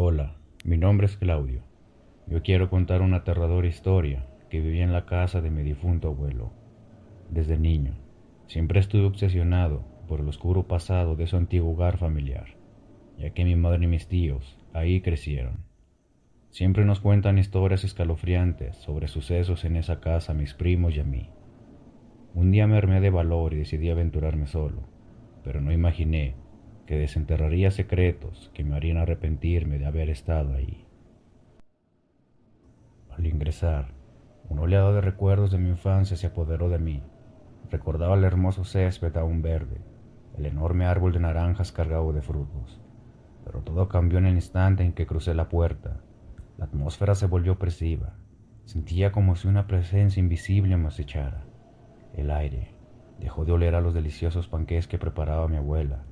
Hola, mi nombre es Claudio. Yo quiero contar una aterradora historia que viví en la casa de mi difunto abuelo. Desde niño, siempre estuve obsesionado por el oscuro pasado de su antiguo hogar familiar, ya que mi madre y mis tíos ahí crecieron. Siempre nos cuentan historias escalofriantes sobre sucesos en esa casa a mis primos y a mí. Un día me armé de valor y decidí aventurarme solo, pero no imaginé que desenterraría secretos que me harían arrepentirme de haber estado ahí. Al ingresar, una oleada de recuerdos de mi infancia se apoderó de mí. Recordaba el hermoso césped aún verde, el enorme árbol de naranjas cargado de frutos. Pero todo cambió en el instante en que crucé la puerta. La atmósfera se volvió opresiva. Sentía como si una presencia invisible me acechara. El aire dejó de oler a los deliciosos panqués que preparaba mi abuela.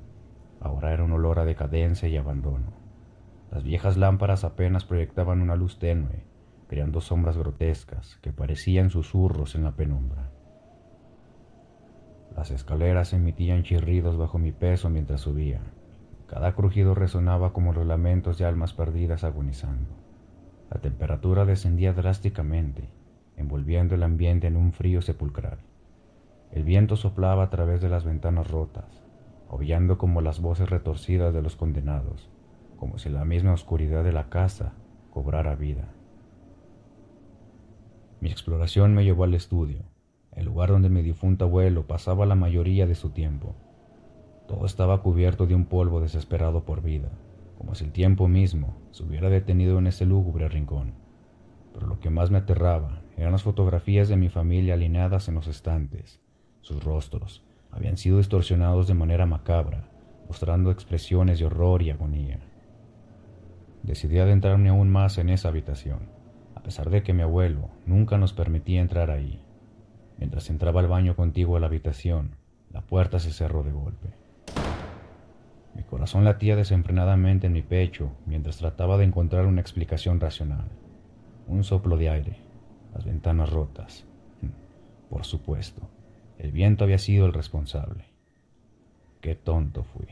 Ahora era un olor a decadencia y abandono. Las viejas lámparas apenas proyectaban una luz tenue, creando sombras grotescas que parecían susurros en la penumbra. Las escaleras emitían chirridos bajo mi peso mientras subía. Cada crujido resonaba como los lamentos de almas perdidas agonizando. La temperatura descendía drásticamente, envolviendo el ambiente en un frío sepulcral. El viento soplaba a través de las ventanas rotas, aullando como las voces retorcidas de los condenados, como si la misma oscuridad de la casa cobrara vida. Mi exploración me llevó al estudio, el lugar donde mi difunto abuelo pasaba la mayoría de su tiempo. Todo estaba cubierto de un polvo desesperado por vida, como si el tiempo mismo se hubiera detenido en ese lúgubre rincón. Pero lo que más me aterraba eran las fotografías de mi familia alineadas en los estantes. Sus rostros habían sido distorsionados de manera macabra, mostrando expresiones de horror y agonía. Decidí adentrarme aún más en esa habitación, a pesar de que mi abuelo nunca nos permitía entrar ahí. Mientras entraba al baño contiguo a la habitación, la puerta se cerró de golpe. Mi corazón latía desenfrenadamente en mi pecho mientras trataba de encontrar una explicación racional. Un soplo de aire, las ventanas rotas. Por supuesto, el viento había sido el responsable. Qué tonto fui.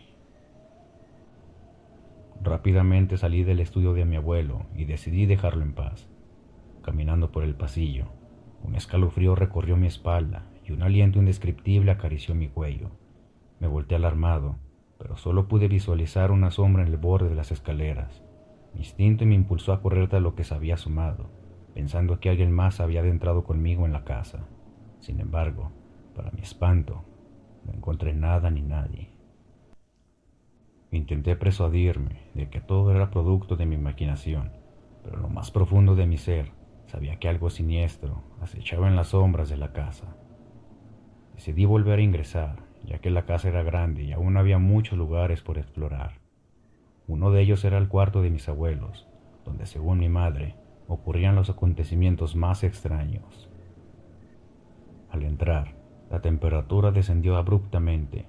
Rápidamente salí del estudio de mi abuelo y decidí dejarlo en paz. Caminando por el pasillo, un escalofrío recorrió mi espalda y un aliento indescriptible acarició mi cuello. Me volteé alarmado, pero solo pude visualizar una sombra en el borde de las escaleras. Mi instinto me impulsó a correr tras lo que se había asomado, pensando que alguien más había adentrado conmigo en la casa. Sin embargo, para mi espanto, no encontré nada ni nadie. Intenté persuadirme de que todo era producto de mi imaginación, pero en lo más profundo de mi ser sabía que algo siniestro acechaba en las sombras de la casa. Decidí volver a ingresar, ya que la casa era grande y aún había muchos lugares por explorar. Uno de ellos era el cuarto de mis abuelos, donde según mi madre ocurrían los acontecimientos más extraños. Al entrar, la temperatura descendió abruptamente.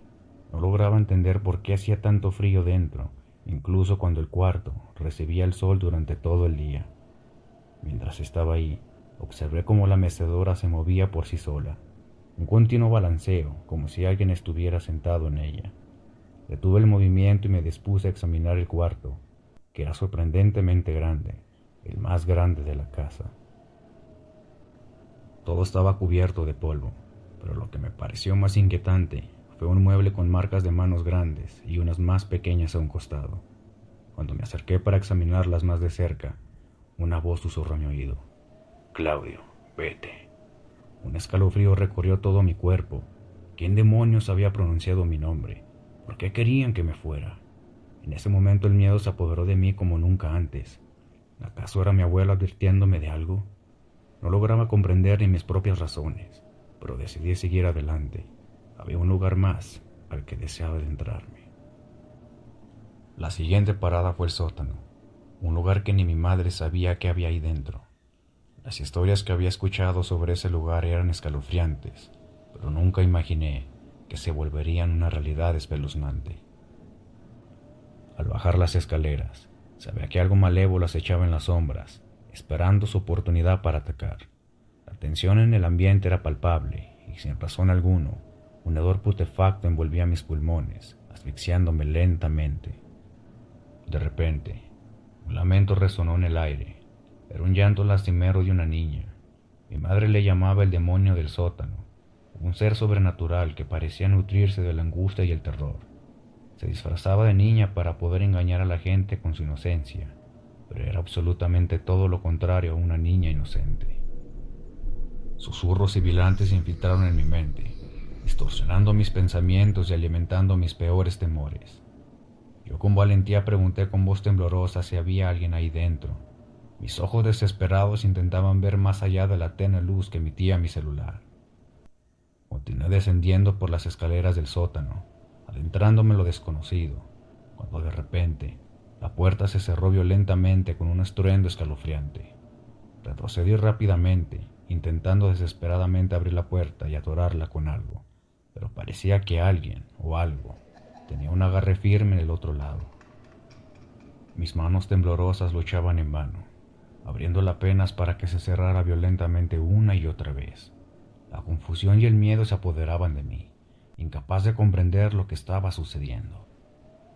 No lograba entender por qué hacía tanto frío dentro, incluso cuando el cuarto recibía el sol durante todo el día. Mientras estaba ahí, observé cómo la mecedora se movía por sí sola, un continuo balanceo, como si alguien estuviera sentado en ella. Detuve el movimiento y me dispuse a examinar el cuarto, que era sorprendentemente grande, el más grande de la casa. Todo estaba cubierto de polvo, pero lo que me pareció más inquietante fue un mueble con marcas de manos grandes y unas más pequeñas a un costado. Cuando me acerqué para examinarlas más de cerca, una voz susurró a mi oído: «Claudio, vete». Un escalofrío recorrió todo mi cuerpo. ¿Quién demonios había pronunciado mi nombre? ¿Por qué querían que me fuera? En ese momento el miedo se apoderó de mí como nunca antes. ¿Acaso era mi abuelo advirtiéndome de algo? No lograba comprender ni mis propias razones, pero decidí seguir adelante. Había un lugar más al que deseaba adentrarme. La siguiente parada fue el sótano, un lugar que ni mi madre sabía que había ahí dentro. Las historias que había escuchado sobre ese lugar eran escalofriantes, pero nunca imaginé que se volverían una realidad espeluznante. Al bajar las escaleras, sabía que algo malévolo acechaba en las sombras, esperando su oportunidad para atacar. La tensión en el ambiente era palpable y sin razón alguna, un hedor putefacto envolvía mis pulmones, asfixiándome lentamente. De repente, Un lamento resonó en el aire. Era un llanto lastimero de una niña. Mi madre le llamaba el demonio del sótano, un ser sobrenatural que parecía nutrirse de la angustia y el terror. Se disfrazaba de niña para poder engañar a la gente con su inocencia, pero era absolutamente todo lo contrario a una niña inocente. Susurros sibilantes se infiltraron en mi mente, distorsionando mis pensamientos y alimentando mis peores temores. Yo con valentía pregunté con voz temblorosa si había alguien ahí dentro. Mis ojos desesperados intentaban ver más allá de la tenue luz que emitía mi celular. Continué descendiendo por las escaleras del sótano, adentrándome en lo desconocido, cuando de repente la puerta se cerró violentamente con un estruendo escalofriante. Retrocedí rápidamente, intentando desesperadamente abrir la puerta y atorarla con algo, pero parecía que alguien o algo tenía un agarre firme en el otro lado. Mis manos temblorosas luchaban en vano, abriéndola apenas para que se cerrara violentamente una y otra vez. La confusión y el miedo se apoderaban de mí, incapaz de comprender lo que estaba sucediendo.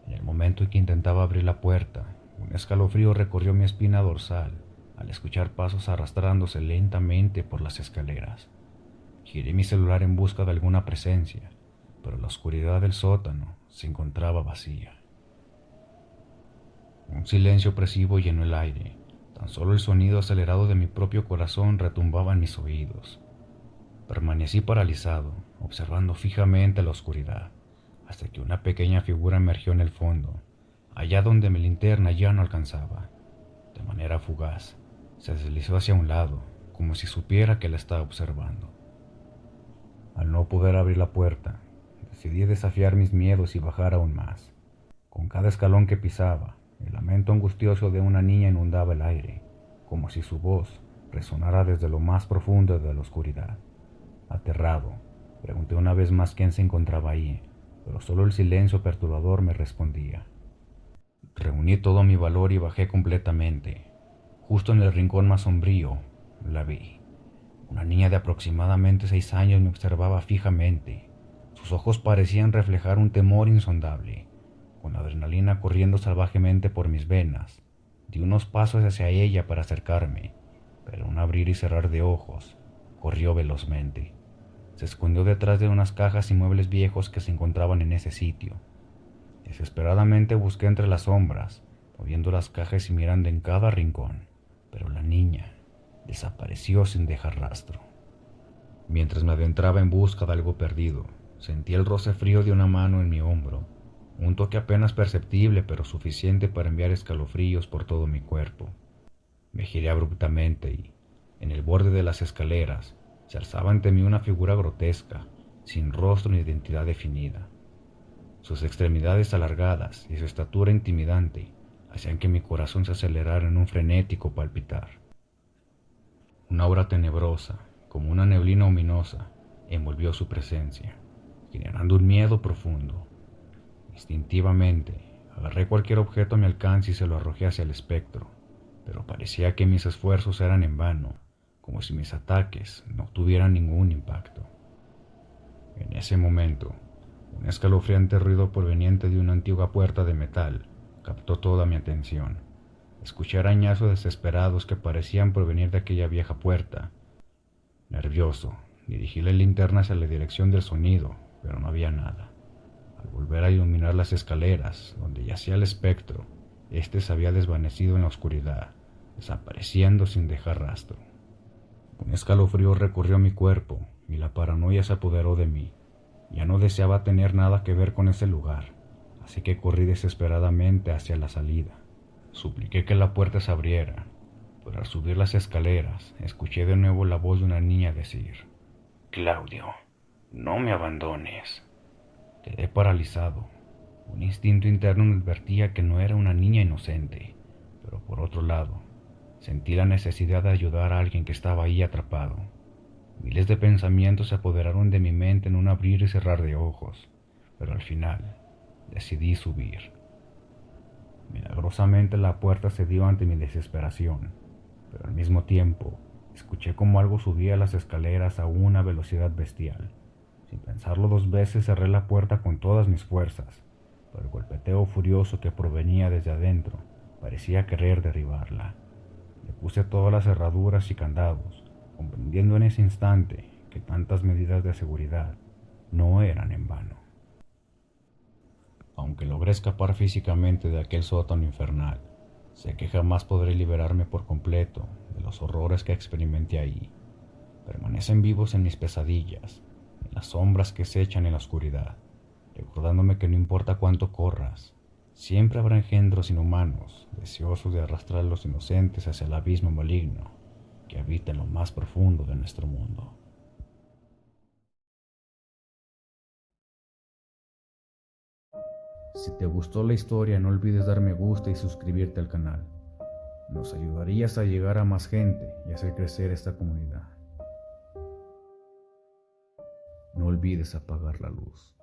En el momento en que intentaba abrir la puerta, un escalofrío recorrió mi espina dorsal al escuchar pasos arrastrándose lentamente por las escaleras. Giré mi celular en busca de alguna presencia, pero la oscuridad del sótano se encontraba vacía. Un silencio opresivo llenó el aire. Tan solo el sonido acelerado de mi propio corazón retumbaba en mis oídos. Permanecí paralizado, observando fijamente la oscuridad, hasta que una pequeña figura emergió en el fondo, allá donde mi linterna ya no alcanzaba. De manera fugaz, se deslizó hacia un lado, como si supiera que la estaba observando. Al no poder abrir la puerta, decidí desafiar mis miedos y bajar aún más. Con cada escalón que pisaba, el lamento angustioso de una niña inundaba el aire, como si su voz resonara desde lo más profundo de la oscuridad. Aterrado, pregunté una vez más quién se encontraba ahí, pero solo el silencio perturbador me respondía. Reuní todo mi valor y bajé completamente. Justo en el rincón más sombrío, la vi. Una niña de aproximadamente 6 años me observaba fijamente. Sus ojos parecían reflejar un temor insondable. Con la adrenalina corriendo salvajemente por mis venas, di unos pasos hacia ella para acercarme, pero un abrir y cerrar de ojos corrió velozmente. Se escondió detrás de unas cajas y muebles viejos que se encontraban en ese sitio. Desesperadamente busqué entre las sombras, moviendo las cajas y mirando en cada rincón, pero la niña desapareció sin dejar rastro. Mientras me adentraba en busca de algo perdido, sentí el roce frío de una mano en mi hombro, un toque apenas perceptible pero suficiente para enviar escalofríos por todo mi cuerpo. Me giré abruptamente y, en el borde de las escaleras, se alzaba ante mí una figura grotesca, sin rostro ni identidad definida. Sus extremidades alargadas y su estatura intimidante hacían que mi corazón se acelerara en un frenético palpitar. Una aura tenebrosa, como una neblina ominosa, envolvió su presencia, generando un miedo profundo. Instintivamente, agarré cualquier objeto a mi alcance y se lo arrojé hacia el espectro, pero parecía que mis esfuerzos eran en vano, como si mis ataques no tuvieran ningún impacto. En ese momento, un escalofriante ruido proveniente de una antigua puerta de metal captó toda mi atención. Escuché arañazos desesperados que parecían provenir de aquella vieja puerta. Nervioso, dirigí la linterna hacia la dirección del sonido, pero no había nada. Al volver a iluminar las escaleras, donde yacía el espectro, éste se había desvanecido en la oscuridad, desapareciendo sin dejar rastro. Un escalofrío recorrió mi cuerpo y la paranoia se apoderó de mí. Ya no deseaba tener nada que ver con ese lugar, así que corrí desesperadamente hacia la salida. Supliqué que la puerta se abriera, pero al subir las escaleras escuché de nuevo la voz de una niña decir: «Claudio, no me abandones». Quedé paralizado. Un instinto interno me advertía que no era una niña inocente, pero por otro lado, sentí la necesidad de ayudar a alguien que estaba ahí atrapado. Miles de pensamientos se apoderaron de mi mente en un abrir y cerrar de ojos, pero al final decidí subir. Milagrosamente la puerta cedió ante mi desesperación, pero al mismo tiempo escuché como algo subía las escaleras a una velocidad bestial. Sin pensarlo 2 veces cerré la puerta con todas mis fuerzas, pero el golpeteo furioso que provenía desde adentro Parecía querer derribarla. Le puse todas las cerraduras y candados, comprendiendo en ese instante que tantas medidas de seguridad no eran en vano. Aunque logré escapar físicamente de aquel sótano infernal, sé que jamás podré liberarme por completo de los horrores que experimenté ahí. Permanecen vivos en mis pesadillas, en las sombras que se echan en la oscuridad, recordándome que no importa cuánto corras, siempre habrá engendros inhumanos, deseosos de arrastrar a los inocentes hacia el abismo maligno que habita en lo más profundo de nuestro mundo. Si te gustó la historia, no olvides dar me gusta y suscribirte al canal. Nos ayudarías a llegar a más gente y hacer crecer esta comunidad. No olvides apagar la luz.